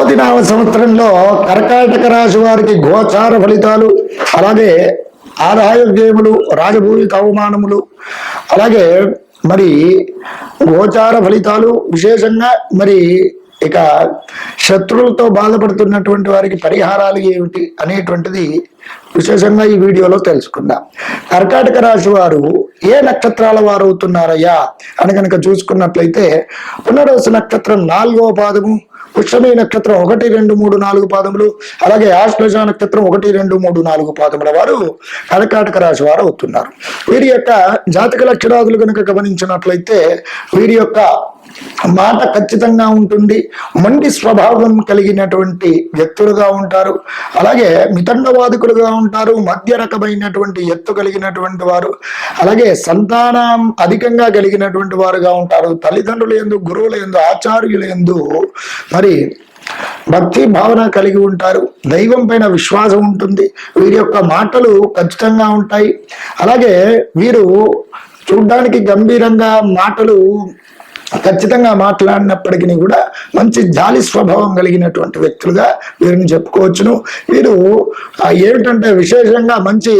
క్రోధినామ సంవత్సరంలో కర్కాటక రాశి వారికి గోచార ఫలితాలు, అలాగే ఆదాయ వ్యయములు, రాజభూమిక అవమానములు, అలాగే మరి గోచార ఫలితాలు విశేషంగా మరి ఇక శత్రువులతో బాధపడుతున్నటువంటి వారికి పరిహారాలు ఏమిటి అనేటువంటిది విశేషంగా ఈ వీడియోలో తెలుసుకుందాం. కర్కాటక రాశి వారు ఏ నక్షత్రాల వారు అవుతున్నారయ్యా అని కనుక చూసుకున్నట్లయితే పునర్వసు నక్షత్రం 4వ పాదము, పుష్యమి నక్షత్రం 1, 2, 3, 4 పాదములు, అలాగే ఆశ్లేష నక్షత్రం 1, 2, 3, 4 పాదముల వారు కర్కాటక రాశి వారు అవుతున్నారు. వీరి యొక్క జాతక లక్షణాదులు కనుక గమనించినట్లయితే వీరి యొక్క మాట ఖచ్చితంగా ఉంటుంది, మండి స్వభావం కలిగినటువంటి వ్యక్తులుగా ఉంటారు, అలాగే మితండవాదికులుగా ఉంటారు, మధ్య రకమైనటువంటి ఎత్తు కలిగినటువంటి వారు, అలాగే సంతానం అధికంగా కలిగినటువంటి వారుగా ఉంటారు. తల్లిదండ్రుల యందు, గురువుల యందు, ఆచార్యుల యందు మరి భక్తి భావన కలిగి ఉంటారు. దైవం పైన విశ్వాసం ఉంటుంది. వీరి యొక్క మాటలు ఖచ్చితంగా ఉంటాయి. అలాగే వీరు చూడ్డానికి గంభీరంగా మాటలు ఖచ్చితంగా మాట్లాడినప్పటికీ కూడా మంచి జాలి స్వభావం కలిగినటువంటి వ్యక్తులుగా వీరిని చెప్పుకోవచ్చును. వీరు ఏమిటంటే విశేషంగా మంచి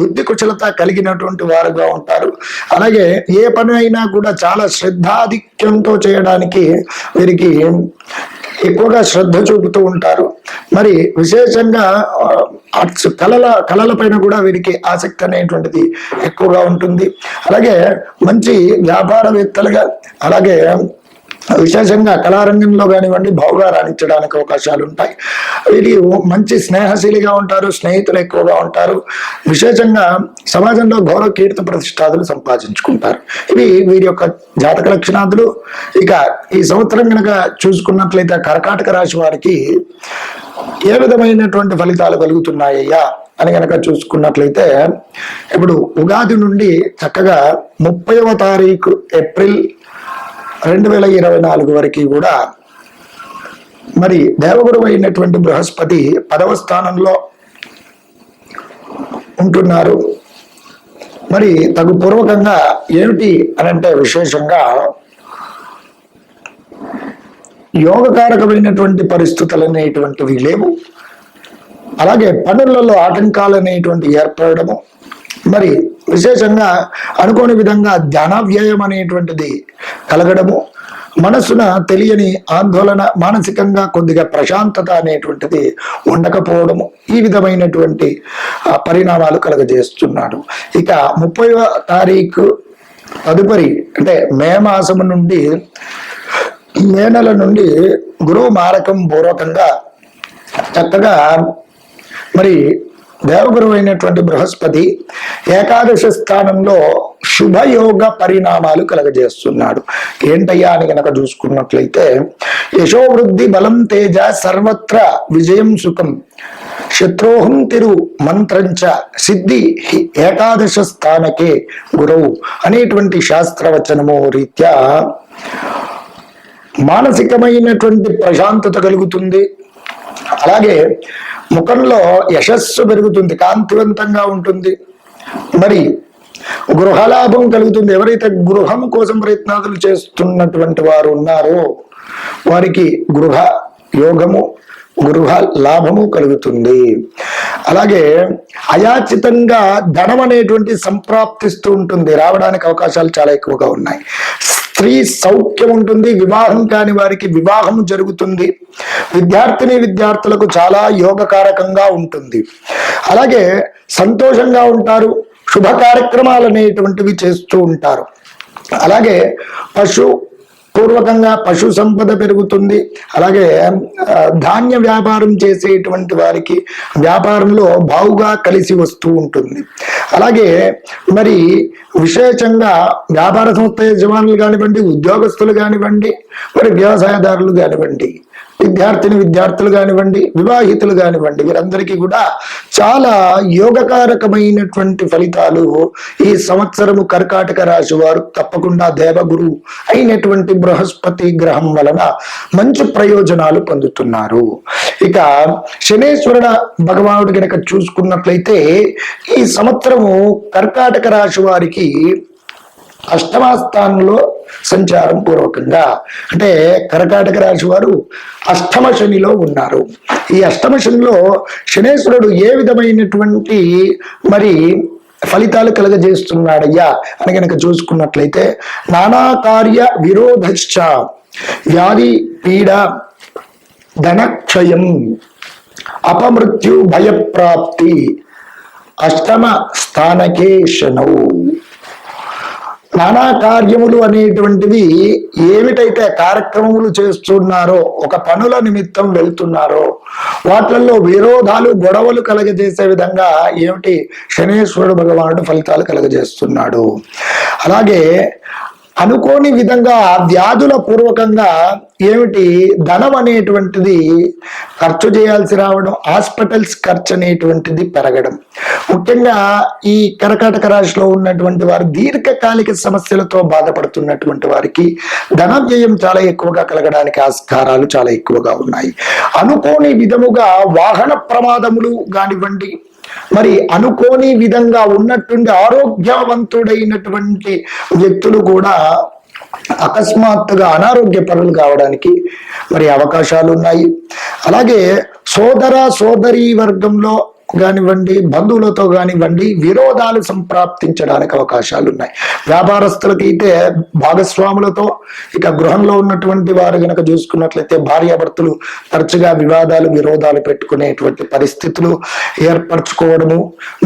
బుద్ధి కుశలత కలిగినటువంటి వారుగా ఉంటారు. అలాగే ఏ పని అయినా కూడా చాలా శ్రద్ధాధిక్యంతో చేయడానికి వీరికి ఎక్కువగా శ్రద్ధ చూపుతూ ఉంటారు. మరి విశేషంగా కళల పైన కూడా వీరికి ఆసక్తి అనేటువంటిది ఎక్కువగా ఉంటుంది. అలాగే మంచి వ్యాపారవేత్తలుగా, అలాగే విశేషంగా కళారంగంలో కానివ్వండి బావుగా రాణించడానికి అవకాశాలు ఉంటాయి. వీరు మంచి స్నేహశీలిగా ఉంటారు, స్నేహితులు ఎక్కువగా ఉంటారు. విశేషంగా సమాజంలో గౌరవ కీర్తి ప్రతిష్టాదులు సంపాదించుకుంటారు. ఇవి వీరి యొక్క జాతక లక్షణాదులు. ఇక ఈ సంవత్సరం కనుక చూసుకున్నట్లయితే కర్కాటక రాశి వారికి ఏ విధమైనటువంటి ఫలితాలు కలుగుతున్నాయ్యా అని కనుక చూసుకున్నట్లయితే ఇప్పుడు ఉగాది నుండి చక్కగా 30వ తారీఖు ఏప్రిల్ 2024 వరకు కూడా మరి దేవగురువు అయినటువంటి బృహస్పతి 10వ స్థానంలో ఉంటున్నారు. మరి తగు పూర్వకంగా ఏమిటి అని అంటే విశేషంగా యోగకారకమైనటువంటి పరిస్థితులు అనేటువంటివి లేవు. అలాగే పనులలో ఆటంకాలు అనేటువంటి ఏర్పడము, మరి విశేషంగా అనుకోని విధంగా ధన వ్యయం అనేటువంటిది కలగడము, మనసున తెలియని ఆందోళన, మానసికంగా కొద్దిగా ప్రశాంతత అనేటువంటిది ఉండకపోవడము, ఈ విధమైనటువంటి పరిణామాలు కలగజేస్తున్నాడు. ఇక 30వ తారీఖు తదుపరి అంటే మే మాసము నుండి, మే నెల నుండి గురువు మారకం పూర్వకంగా చక్కగా మరి దేవగురువు అయినటువంటి బృహస్పతి ఏకాదశ స్థానంలో శుభయోగ పరిణామాలు కలగజేస్తున్నాడు. ఏంటయ్యా అని కనుక చూసుకున్నట్లయితే యశోవృద్ధి బలం తేజ సర్వత్ర విజయం సుఖం శత్రోహం తిరు మంత్రంచ సిద్ధి ఏకాదశ స్థానకే గురువు అనేటువంటి శాస్త్రవచనము రీత్యా మానసికమైనటువంటి ప్రశాంతత కలుగుతుంది. అలాగే ముఖంలో యశస్సు పెరుగుతుంది, కాంతివంతంగా ఉంటుంది. మరి గృహలాభం కలుగుతుంది. ఎవరైతే గృహం కోసం ప్రయత్నాలు చేస్తున్నటువంటి వారు ఉన్నారో వారికి గృహ యోగము, గృహ లాభము కలుగుతుంది. అలాగే అయాచితంగా ధనం అనేటువంటి సంప్రాప్తిస్తూ ఉంటుంది, రావడానికి అవకాశాలు చాలా ఎక్కువగా ఉన్నాయి. స్త్రీ సౌఖ్యం ఉంటుంది, వివాహం కాని వారికి వివాహం జరుగుతుంది. విద్యార్థులకు చాలా యోగకారకంగా ఉంటుంది. అలాగే సంతోషంగా ఉంటారు, శుభ కార్యక్రమాలు అనేటువంటివి చేస్తూ ఉంటారు. అలాగే పూర్వకంగా పశు సంపద పెరుగుతుంది. అలాగే ధాన్య వ్యాపారం చేసేటువంటి వారికి వ్యాపారంలో బావుగా కలిసి వస్తూ ఉంటుంది. అలాగే మరి విశేషంగా వ్యాపార సంస్థ యజమానులు కానివ్వండి, ఉద్యోగస్తులు కానివ్వండి, మరి వ్యవసాయదారులు కానివ్వండి, విద్యార్థులు కానివ్వండి, వివాహితులు కానివ్వండి, వీరందరికీ కూడా చాలా యోగకారకమైనటువంటి ఫలితాలు ఈ సంవత్సరము కర్కాటక రాశి వారు తప్పకుండా దేవగురు అయినటువంటి బృహస్పతి గ్రహం వలన మంచి ప్రయోజనాలు పొందుతున్నారు. ఇక శనేశ్వరుడ భగవానుడు కనుక చూసుకున్నట్లయితే ఈ సంవత్సరము కర్కాటక రాశి వారికి 8వ స్థానంలో సంచారం పూర్వకంగా, అంటే కర్కాటక రాశి వారు అష్టమ శనిలో ఉన్నారు. ఈ అష్టమ శనిలో శనేశ్వరుడు ఏ విధమైనటువంటి మరి ఫలితాలు కలగజేస్తున్నాడయ్యా అని కనుక చూసుకున్నట్లయితే, నానా కార్య విరోధశ్చ, వ్యాధి పీడ, ధనక్షయం, అపమృత్యు భయప్రాప్తి, అష్టమ స్థానకే శనౌ. నానా కార్యములు అనేటువంటివి ఏమిటైతే కార్యక్రమములు చేస్తున్నారో, ఒక పనుల నిమిత్తం వెళ్తున్నారో, వాటిల్లో విరోధాలు గొడవలు కలగజేసే విధంగా ఏమిటి శనేశ్వరుడు భగవానుడు ఫలితాలు కలగజేస్తున్నాడు. అలాగే అనుకోని విధంగా వ్యాధుల పూర్వకంగా ఏమిటి ధనం అనేటువంటిది ఖర్చు చేయాల్సి రావడం, హాస్పిటల్స్ ఖర్చు అనేటువంటిది పెరగడం. ముఖ్యంగా ఈ కర్కాటక రాశిలో ఉన్నటువంటి వారు దీర్ఘకాలిక సమస్యలతో బాధపడుతున్నటువంటి వారికి ధన వ్యయం చాలా ఎక్కువగా కలగడానికి ఆస్కారాలు చాలా ఎక్కువగా ఉన్నాయి. అనుకోని విధముగా వాహన ప్రమాదములు కానివ్వండి, మరి అనుకోని విధంగా ఉన్నటువంటి ఆరోగ్యవంతుడైనటువంటి వ్యక్తులు కూడా అకస్మాత్తుగా అనారోగ్య పనులు కావడానికి మరి అవకాశాలు ఉన్నాయి. అలాగే సోదర సోదరీ వర్గంలో కానివ్వండి, బంధువులతో కానివ్వండి, విరోధాలు సంప్రాప్తించడానికి అవకాశాలు ఉన్నాయి. వ్యాపారస్తులకైతే భాగస్వాములతో, ఇక గృహంలో ఉన్నటువంటి వారు గనక చూసుకున్నట్లయితే భార్యాభర్తలు తరచుగా వివాదాలు విరోధాలు పెట్టుకునేటువంటి పరిస్థితులు ఏర్పరచుకోవడము.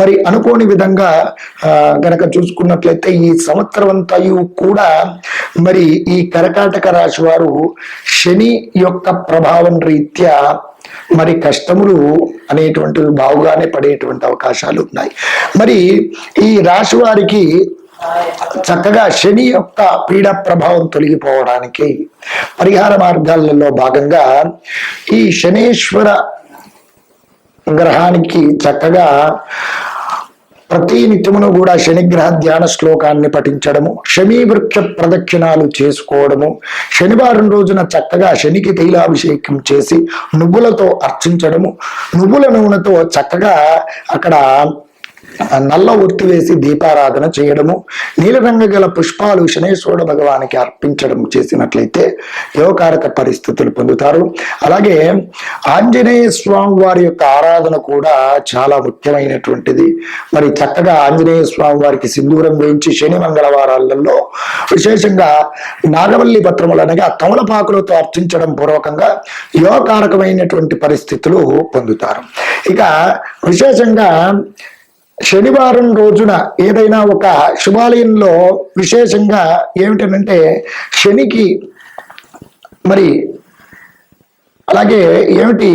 మరి అనుకోని విధంగా గనక చూసుకున్నట్లయితే ఈ సంవత్సరం అంతా కూడా మరి ఈ కర్కాటక రాశి వారు శని యొక్క ప్రభావం రీత్యా మరి కష్టములు అనేటువంటివి బాగుగానే పడేటువంటి అవకాశాలు ఉన్నాయి. మరి ఈ రాశి వారికి చక్కగా శని యొక్క పీడ ప్రభావం తొలగిపోవడానికి పరిహార మార్గాలలో భాగంగా ఈ శనేశ్వర గ్రహానికి చక్కగా ప్రతి నిత్యమును కూడా శనిగ్రహ ధ్యాన శ్లోకాన్ని పఠించడము, శమీ వృక్ష ప్రదక్షిణాలు చేసుకోవడము, శనివారం రోజున చక్కగా శనికి తైలాభిషేకం చేసి నువ్వులతో అర్చించడము, నువ్వుల నూనెతో చక్కగా అక్కడ నల్ల ఒత్తి వేసి దీపారాధన చేయడము, నీలరంగ గల పుష్పాలు శనేశ్వరుడు భగవానికి అర్పించడం చేసినట్లయితే యోగకారక పరిస్థితులు పొందుతారు. అలాగే ఆంజనేయ స్వామి వారి యొక్క ఆరాధన కూడా చాలా ముఖ్యమైనటువంటిది. మరి చక్కగా ఆంజనేయ స్వామి వారికి సింధూరం వేయించి శని మంగళవారాలలో విశేషంగా నాగవల్లి పత్రములు అనగా తమలపాకులతో అర్చించడం పూర్వకంగా యోగకారకమైనటువంటి పరిస్థితులు పొందుతారు. ఇక విశేషంగా శనివారం రోజున ఏదైనా ఒక శుభాలయంలో విశేషంగా ఏమిటనంటే శనికి మరి అలాగే ఏమిటి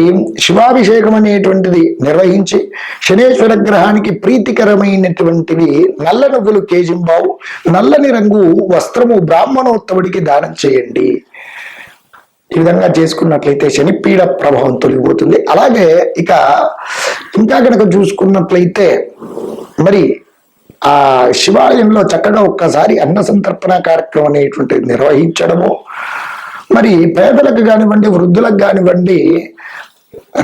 శివాభిషేకం అనేటువంటిది నిర్వహించి శనేశ్వర గ్రహానికి ప్రీతికరమైనటువంటివి నల్ల నువ్వులు కేజింబావు, నల్లని రంగు వస్త్రము బ్రాహ్మణోత్తముడికి దానం చేయండి. ఈ విధంగా చేసుకున్నట్లయితే శనిపీడ ప్రభావం తొలగిపోతుంది. అలాగే ఇక ఇంకా కనుక చూసుకున్నట్లయితే మరి ఆ శివాలయంలో చక్కగా ఒక్కసారి అన్న సంతర్పణ కార్యక్రమం అనేటువంటిది నిర్వహించడము, మరి పేదలకు కానివ్వండి, వృద్ధులకు కానివ్వండి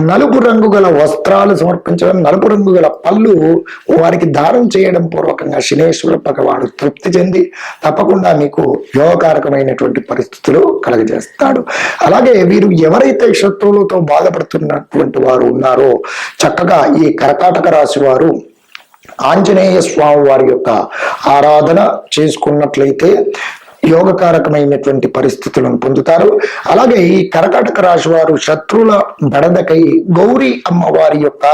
నలుపు రంగు గల వస్త్రాలు సమర్పించడం, నలుపు రంగు గల పళ్ళు వారికి దానం చేయడం పూర్వకంగా శనేశ్వర భగవాడు తృప్తి చెంది తప్పకుండా మీకు యోగకారకమైనటువంటి పరిస్థితులు కలగజేస్తాడు. అలాగే వీరు ఎవరైతే శత్రువులతో బాధపడుతున్నటువంటి వారు ఉన్నారో చక్కగా ఈ కర్కాటక రాశి వారు ఆంజనేయ స్వామి వారి యొక్క ఆరాధన చేసుకున్నట్లయితే యోగకారకమైనటువంటి పరిస్థితులను పొందుతారు. అలాగే ఈ కర్కాటక రాశి వారు శత్రువుల బడదకై గౌరీ అమ్మవారి యొక్క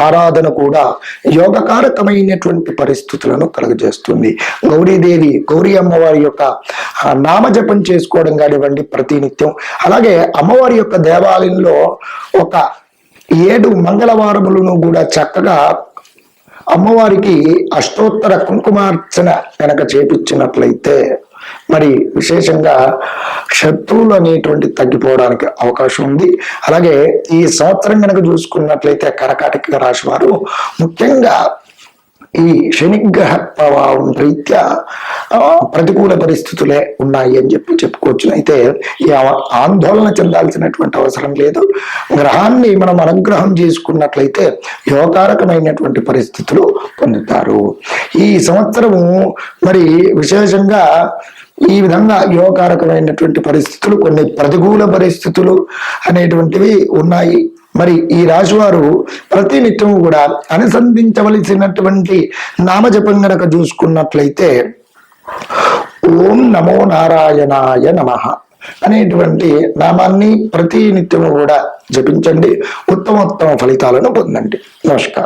ఆరాధన కూడా యోగకారకమైనటువంటి పరిస్థితులను కలుగజేస్తుంది. గౌరీదేవి గౌరీ అమ్మవారి యొక్క నామజపం చేసుకోవడం కానివ్వండి ప్రతినిత్యం. అలాగే అమ్మవారి యొక్క దేవాలయంలో ఒక 7 మంగళవారములను కూడా చక్కగా అమ్మవారికి అష్టోత్తర కుంకుమార్చన కనుక చేపించినట్లయితే మరి విశేషంగా శత్రువులు అనేటువంటి తగ్గిపోవడానికి అవకాశం ఉంది. అలాగే ఈ సంవత్సరం కనుక చూసుకున్నట్లయితే కర్కాటక రాశి వారు ముఖ్యంగా ఈ శనిగ్రహ ప్రభావం రీత్యా ప్రతికూల పరిస్థితులే ఉన్నాయి అని చెప్పుకోవచ్చు. అయితే ఈ ఆందోళన చెందాల్సినటువంటి అవసరం లేదు. గ్రహాన్ని మనం అనుగ్రహం చేసుకున్నట్లయితే యోగకారకమైనటువంటి పరిస్థితులు పొందుతారు. ఈ సంవత్సరము మరి విశేషంగా ఈ విధంగా యోగకారకమైనటువంటి పరిస్థితులు, కొన్ని ప్రతికూల పరిస్థితులు అనేటువంటివి ఉన్నాయి. మరి ఈ రాశి వారు ప్రతినిత్యం కూడా అనుసంధించవలసినటువంటి నామజపం గనక చూసుకున్నట్లయితే ఓం నమో నారాయణాయ నమః అనేటువంటి నామాన్ని ప్రతి నిత్యము కూడా జపించండి. ఉత్తమోత్తమ ఫలితాలను పొందండి. నమస్కారం.